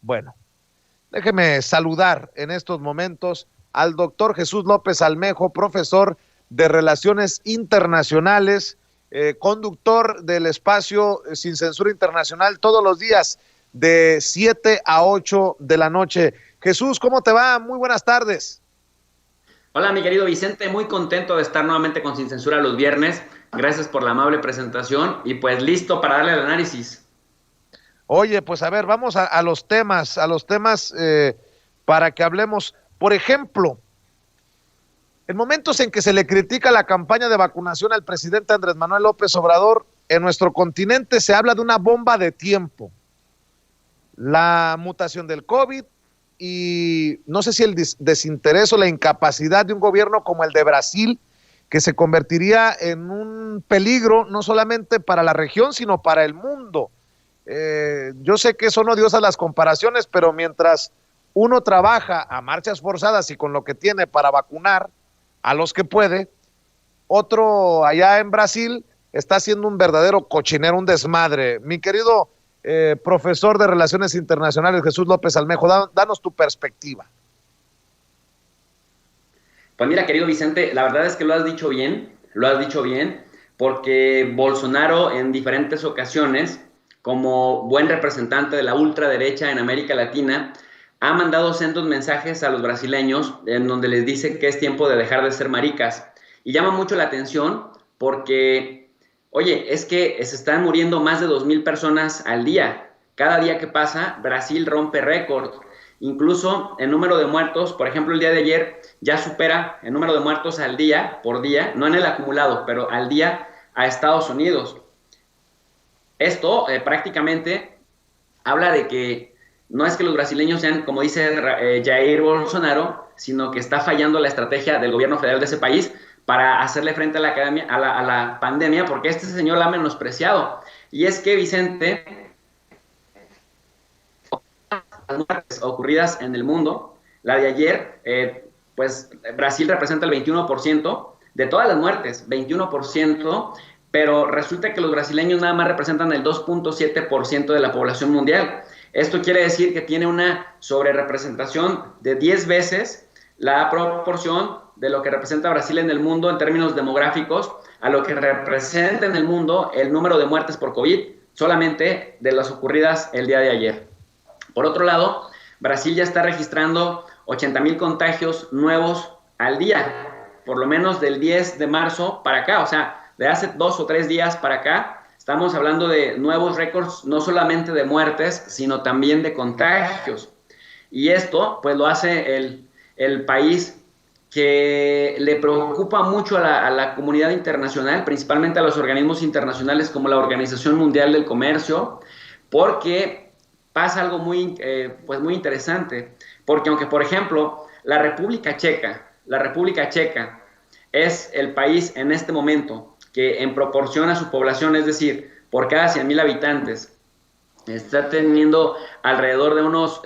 Bueno, déjeme saludar en estos momentos al doctor Jesús López Almejo, profesor de Relaciones Internacionales, conductor del espacio Sin Censura Internacional todos los días de 7 a 8 de la noche. Jesús, ¿cómo te va? Muy buenas tardes. Hola, mi querido Vicente, muy contento de estar nuevamente con Sin Censura los viernes. Gracias por la amable presentación y pues listo para darle el análisis. Oye, pues a ver, vamos a los temas para que hablemos. Por ejemplo, en momentos en que se le critica la campaña de vacunación al presidente Andrés Manuel López Obrador, en nuestro continente se habla de una bomba de tiempo. La mutación del COVID y no sé si el desinterés o la incapacidad de un gobierno como el de Brasil, que se convertiría en un peligro no solamente para la región, sino para el mundo. Yo sé que son odiosas las comparaciones, pero mientras uno trabaja a marchas forzadas y con lo que tiene para vacunar a los que puede, otro allá en Brasil está haciendo un verdadero cochinero, un desmadre. Mi querido profesor de Relaciones Internacionales, Jesús López Almejo, danos tu perspectiva. Pues mira, querido Vicente, la verdad es que lo has dicho bien, porque Bolsonaro en diferentes ocasiones, como buen representante de la ultraderecha en América Latina, ha mandado sendos mensajes a los brasileños en donde les dice que es tiempo de dejar de ser maricas. Y llama mucho la atención porque, oye, es que se están muriendo más de 2,000 personas al día. Cada día que pasa, Brasil rompe récord. Incluso el número de muertos, por ejemplo, el día de ayer ya supera el número de muertos al día, por día, no en el acumulado, pero al día a Estados Unidos. Esto prácticamente habla de que no es que los brasileños sean, como dice Jair Bolsonaro, sino que está fallando la estrategia del gobierno federal de ese país para hacerle frente a la pandemia, porque este señor la ha menospreciado. Y es que, Vicente, las muertes ocurridas en el mundo, la de ayer, pues Brasil representa el 21% de todas las muertes, 21%, pero resulta que los brasileños nada más representan el 2.7% de la población mundial. Esto quiere decir que tiene una sobrerepresentación de 10 veces la proporción de lo que representa Brasil en el mundo en términos demográficos a lo que representa en el mundo el número de muertes por COVID, solamente de las ocurridas el día de ayer. Por otro lado, Brasil ya está registrando 80,000 contagios nuevos al día, por lo menos del 10 de marzo para acá, o sea, de hace 2 o 3 días para acá, estamos hablando de nuevos récords, no solamente de muertes, sino también de contagios. Y esto, pues lo hace el país que le preocupa mucho a la comunidad internacional, principalmente a los organismos internacionales como la Organización Mundial del Comercio, porque pasa algo pues muy interesante, porque aunque, por ejemplo, la República Checa es el país en este momento que en proporción a su población, es decir, por cada 100,000 habitantes, está teniendo alrededor de unos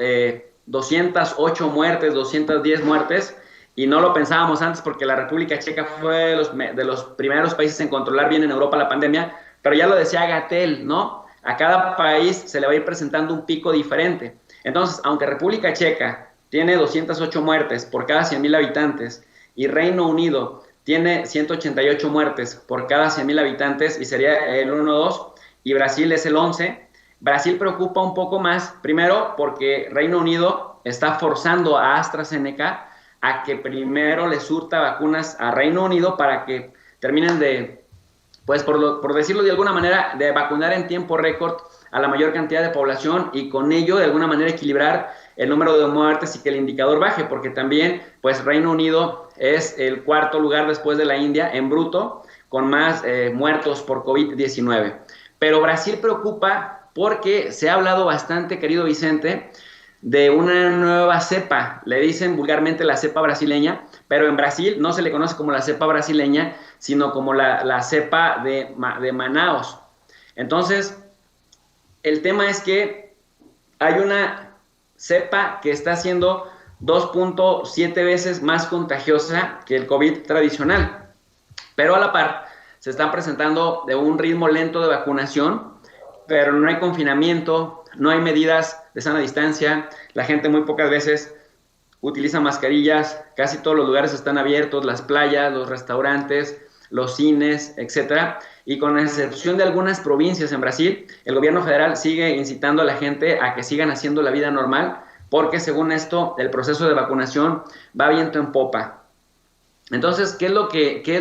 208 muertes, 210 muertes, y no lo pensábamos antes porque la República Checa fue de los primeros países en controlar bien en Europa la pandemia, pero ya lo decía Gatell, ¿no? A cada país se le va a ir presentando un pico diferente. Entonces, aunque República Checa tiene 208 muertes por cada 100,000 habitantes y Reino Unido tiene 188 muertes por cada 100,000 habitantes y sería el 1-2, y Brasil es el 11, Brasil preocupa un poco más, primero porque Reino Unido está forzando a AstraZeneca a que primero le surta vacunas a Reino Unido para que terminen de, pues por decirlo de alguna manera, de vacunar en tiempo récord a la mayor cantidad de población y con ello de alguna manera equilibrar el número de muertes y que el indicador baje, porque también pues Reino Unido es el cuarto lugar después de la India en bruto con más muertos por COVID-19. Pero Brasil preocupa porque se ha hablado bastante, querido Vicente, de una nueva cepa, le dicen vulgarmente la cepa brasileña, pero en Brasil no se le conoce como la cepa brasileña, sino como la cepa de Manaus. Entonces, el tema es que hay una cepa que está siendo 2.7 veces más contagiosa que el COVID tradicional, pero a la par se están presentando de un ritmo lento de vacunación pero no hay confinamiento, no hay medidas de sana distancia, la gente muy pocas veces utiliza mascarillas, casi todos los lugares están abiertos, las playas, los restaurantes, los cines, etcétera, y con excepción de algunas provincias en Brasil, el gobierno federal sigue incitando a la gente a que sigan haciendo la vida normal, porque según esto, el proceso de vacunación va viento en popa. Entonces, ¿qué es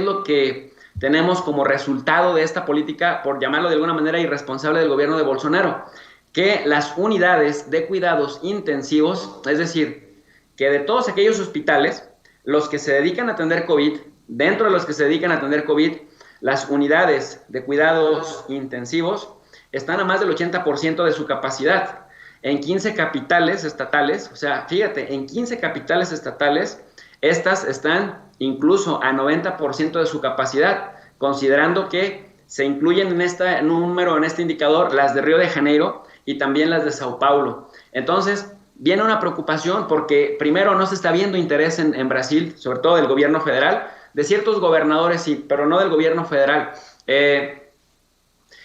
lo que tenemos como resultado de esta política, por llamarlo de alguna manera irresponsable del gobierno de Bolsonaro? Que las unidades de cuidados intensivos, es decir, que de todos aquellos hospitales, los que se dedican a atender COVID, dentro de los que se dedican a atender COVID, las unidades de cuidados intensivos están a más del 80% de su capacidad. En 15 capitales estatales, o sea, fíjate, en 15 capitales estatales, estas están incluso a 90% de su capacidad, considerando que se incluyen en este número, en este indicador, las de Río de Janeiro y también las de Sao Paulo. Entonces, viene una preocupación porque primero no se está viendo interés en Brasil, sobre todo del gobierno federal, de ciertos gobernadores sí, pero no del gobierno federal.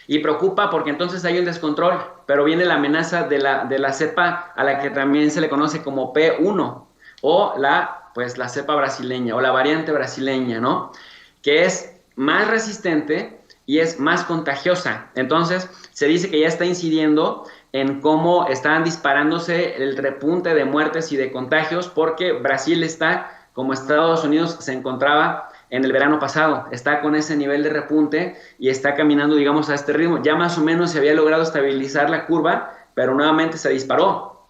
Y preocupa porque entonces hay un descontrol, pero viene la amenaza de la cepa a la que también se le conoce como P1 o la cepa brasileña o la variante brasileña, ¿no? Que es más resistente y es más contagiosa. Entonces, se dice que ya está incidiendo en cómo están disparándose el repunte de muertes y de contagios, porque Brasil está, como Estados Unidos se encontraba en el verano pasado, está con ese nivel de repunte y está caminando, digamos, a este ritmo. Ya más o menos se había logrado estabilizar la curva, pero nuevamente se disparó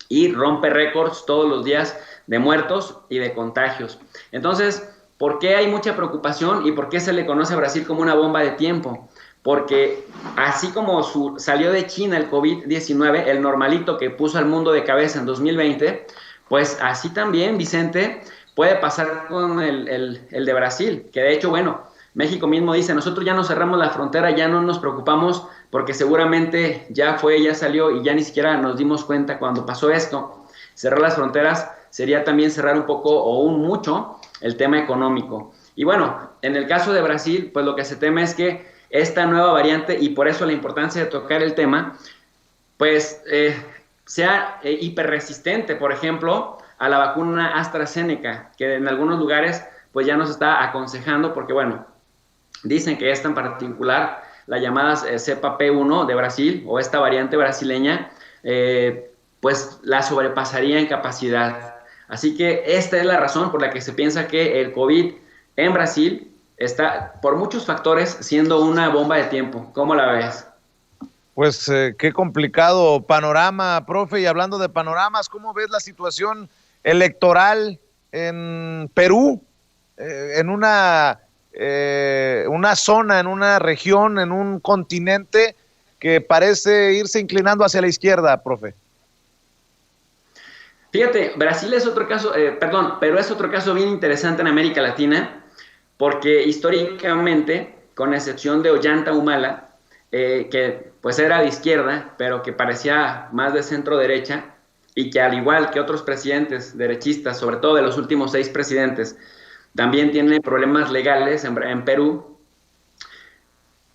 y rompe récords todos los días de muertos y de contagios. Entonces, ¿por qué hay mucha preocupación y por qué se le conoce a Brasil como una bomba de tiempo? Porque así como salió de China el COVID-19, el normalito que puso al mundo de cabeza en 2020, pues así también, Vicente, puede pasar con el de Brasil, que de hecho, bueno, México mismo dice, nosotros ya no cerramos la frontera, ya no nos preocupamos porque seguramente ya salió y ya ni siquiera nos dimos cuenta cuando pasó esto. Cerrar las fronteras sería también cerrar un poco o un mucho el tema económico. Y bueno, en el caso de Brasil, pues lo que se teme es que esta nueva variante, y por eso la importancia de tocar el tema, pues sea hiperresistente, por ejemplo, a la vacuna AstraZeneca, que en algunos lugares pues ya nos está aconsejando, porque bueno, dicen que esta en particular, la llamada cepa P1 de Brasil, o esta variante brasileña, pues la sobrepasaría en capacidad. Así que esta es la razón por la que se piensa que el COVID en Brasil está, por muchos factores, siendo una bomba de tiempo. ¿Cómo la ves? Pues qué complicado panorama, profe. Y hablando de panoramas, ¿cómo ves la situación electoral en Perú? En una zona, en una región, en un continente que parece irse inclinando hacia la izquierda, profe. Fíjate, Brasil es otro caso, Perú es otro caso bien interesante en América Latina, porque históricamente, con excepción de Ollanta Humala, que pues era de izquierda, pero que parecía más de centro derecha, y que al igual que otros presidentes derechistas, sobre todo de los últimos 6 presidentes, también tiene problemas legales en Perú.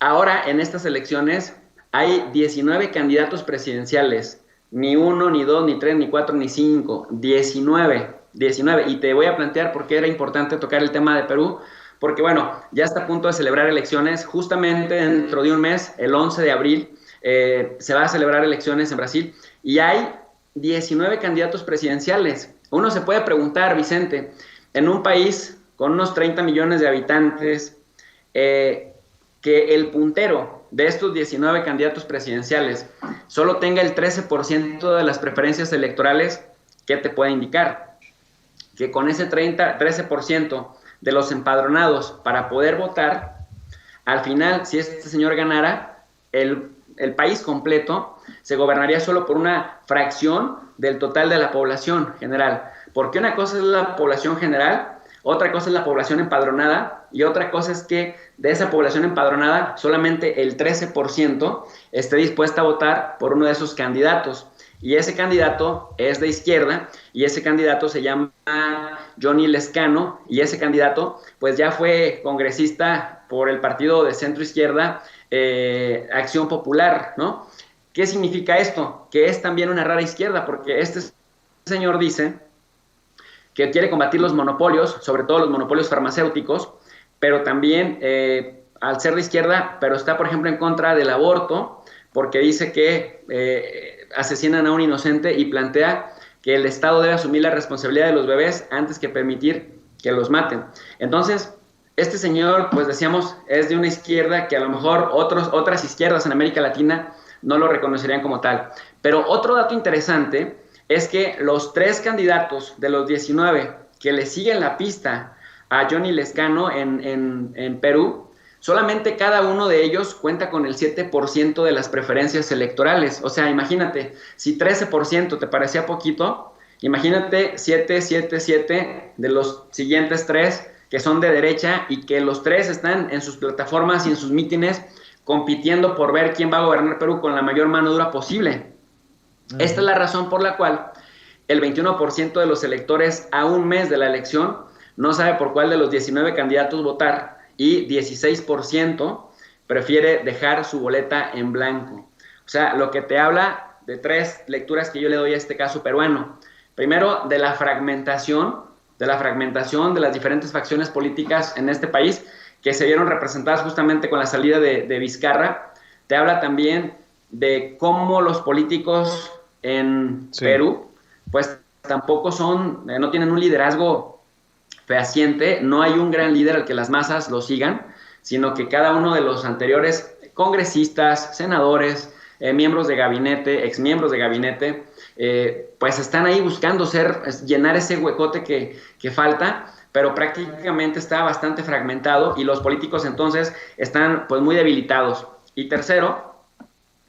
Ahora, en estas elecciones, hay 19 candidatos presidenciales, ni 1, ni 2, ni 3, ni 4, ni 5, 19, y te voy a plantear por qué era importante tocar el tema de Perú, porque bueno, ya está a punto de celebrar elecciones, justamente dentro de un mes, el 11 de abril, se va a celebrar elecciones en Brasil, y hay 19 candidatos presidenciales. Uno se puede preguntar, Vicente, en un país con unos 30 millones de habitantes, que el puntero de estos 19 candidatos presidenciales solo tenga el 13% de las preferencias electorales, ¿qué te puede indicar? Que con ese 13% de los empadronados para poder votar, al final, si este señor ganara, el país completo se gobernaría solo por una fracción del total de la población general. Porque una cosa es la población general, otra cosa es la población empadronada, y otra cosa es que de esa población empadronada solamente el 13% esté dispuesta a votar por uno de esos candidatos. Y ese candidato es de izquierda, y ese candidato se llama Johnny Lescano, y ese candidato pues ya fue congresista por el partido de centro izquierda Acción Popular, ¿no? ¿Qué significa esto? Que es también una rara izquierda, porque este señor dice que quiere combatir los monopolios, sobre todo los monopolios farmacéuticos, pero también al ser de izquierda, pero está, por ejemplo, en contra del aborto, porque dice que asesinan a un inocente y plantea que el Estado debe asumir la responsabilidad de los bebés antes que permitir que los maten. Entonces, este señor, pues decíamos, es de una izquierda que a lo mejor otras izquierdas en América Latina no lo reconocerían como tal. Pero otro dato interesante es que los 3 candidatos de los 19 que le siguen la pista a Johnny Lezcano en Perú, solamente cada uno de ellos cuenta con el 7% de las preferencias electorales. O sea, imagínate, si 13% te parecía poquito, imagínate 7 de los siguientes 3 que son de derecha y que los 3 están en sus plataformas y en sus mítines compitiendo por ver quién va a gobernar Perú con la mayor mano dura posible. Esta es la razón por la cual el 21% de los electores a un mes de la elección no sabe por cuál de los 19 candidatos votar y 16% prefiere dejar su boleta en blanco. O sea, lo que te habla de 3 lecturas que yo le doy a este caso peruano. Primero, de la fragmentación de las diferentes facciones políticas en este país que se vieron representadas justamente con la salida de Vizcarra. Te habla también de cómo los políticos en Perú, pues tampoco no tienen un liderazgo fehaciente, no hay un gran líder al que las masas lo sigan, sino que cada uno de los anteriores congresistas, senadores, miembros de gabinete, exmiembros de gabinete, pues están ahí buscando llenar ese huecote que falta, pero prácticamente está bastante fragmentado y los políticos entonces están pues muy debilitados. Y tercero,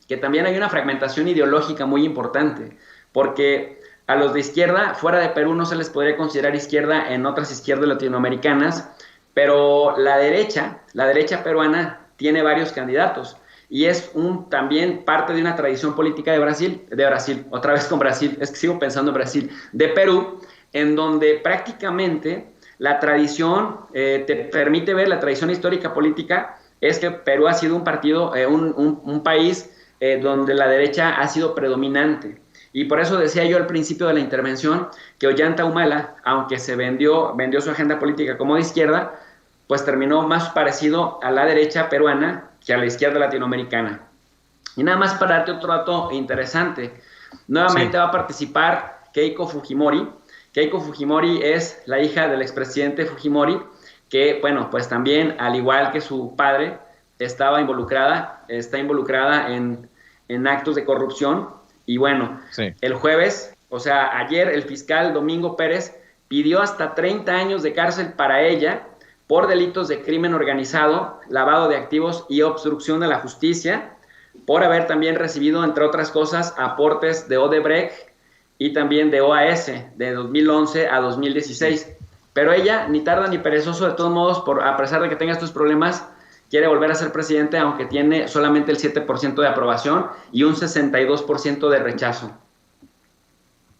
que también hay una fragmentación ideológica muy importante, porque a los de izquierda, fuera de Perú, no se les podría considerar izquierda en otras izquierdas latinoamericanas, pero la derecha peruana tiene varios candidatos y es también parte de una tradición política de Brasil, otra vez con Brasil, es que sigo pensando en Brasil, de Perú, en donde prácticamente la tradición, te permite ver la tradición histórica política, es que Perú ha sido un país donde la derecha ha sido predominante. Y por eso decía yo al principio de la intervención que Ollanta Humala, aunque se vendió su agenda política como de izquierda, pues terminó más parecido a la derecha peruana que a la izquierda latinoamericana. Y nada más para darte otro dato interesante, nuevamente va a participar Keiko Fujimori. Keiko Fujimori es la hija del expresidente Fujimori, que, bueno, pues también, al igual que su padre, está involucrada en actos de corrupción. Y bueno, el jueves, o sea, ayer el fiscal Domingo Pérez pidió hasta 30 años de cárcel para ella por delitos de crimen organizado, lavado de activos y obstrucción de la justicia, por haber también recibido, entre otras cosas, aportes de Odebrecht y también de OAS de 2011 a 2016. Pero ella, ni tarda ni perezoso, de todos modos, a pesar de que tenga estos problemas, quiere volver a ser presidente, aunque tiene solamente el 7% de aprobación y un 62% de rechazo.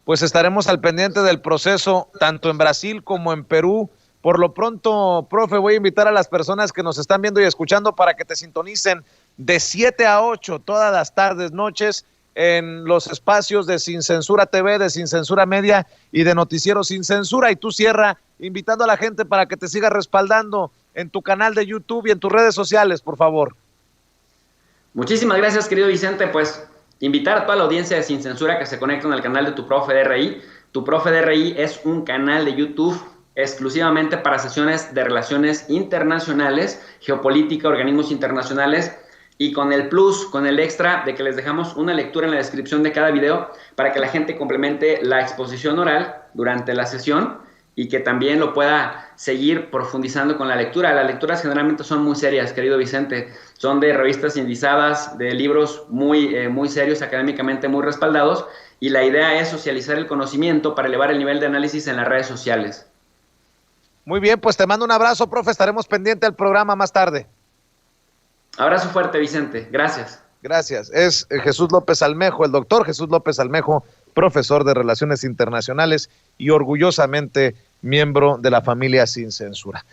Pues estaremos al pendiente del proceso, tanto en Brasil como en Perú. Por lo pronto, profe, voy a invitar a las personas que nos están viendo y escuchando para que te sintonicen de 7 a 8 todas las tardes, noches, en los espacios de Sin Censura TV, de Sin Censura Media y de Noticiero Sin Censura. Y tú cierra invitando a la gente para que te siga respaldando en tu canal de YouTube y en tus redes sociales, por favor. Muchísimas gracias, querido Vicente. Pues invitar a toda la audiencia de Sin Censura que se conecten al canal de Tu Profe DRI. Tu Profe DRI es un canal de YouTube exclusivamente para sesiones de relaciones internacionales, geopolítica, organismos internacionales, y con el plus, con el extra de que les dejamos una lectura en la descripción de cada video para que la gente complemente la exposición oral durante la sesión y que también lo pueda seguir profundizando con la lectura. Las lecturas generalmente son muy serias, querido Vicente, son de revistas indizadas, de libros muy serios, académicamente muy respaldados, y la idea es socializar el conocimiento para elevar el nivel de análisis en las redes sociales. Muy bien, pues te mando un abrazo, profe, estaremos pendientes del programa más tarde. Abrazo fuerte, Vicente, gracias. Gracias, es Jesús López Almejo, el doctor Jesús López Almejo, profesor de Relaciones Internacionales y orgullosamente miembro de la familia Sin Censura.